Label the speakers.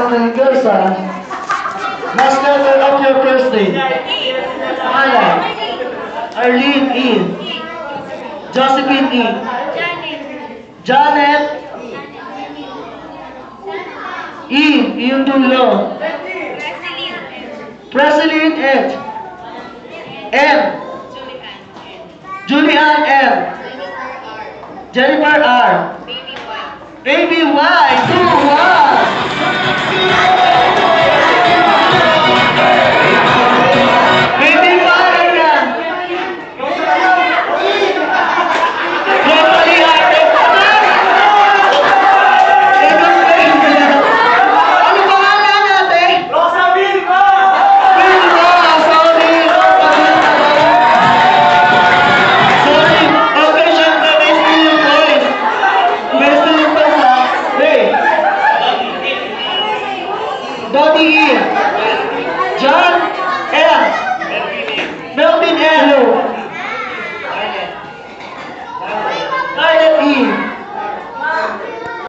Speaker 1: Girls, last letter of your first name. Pangalan. Arlene E. Josephine E. Janet E. Yung dulo. Preseline H. M. Julian M. Jennifer R. Baby Y. 2-1. Dodi E.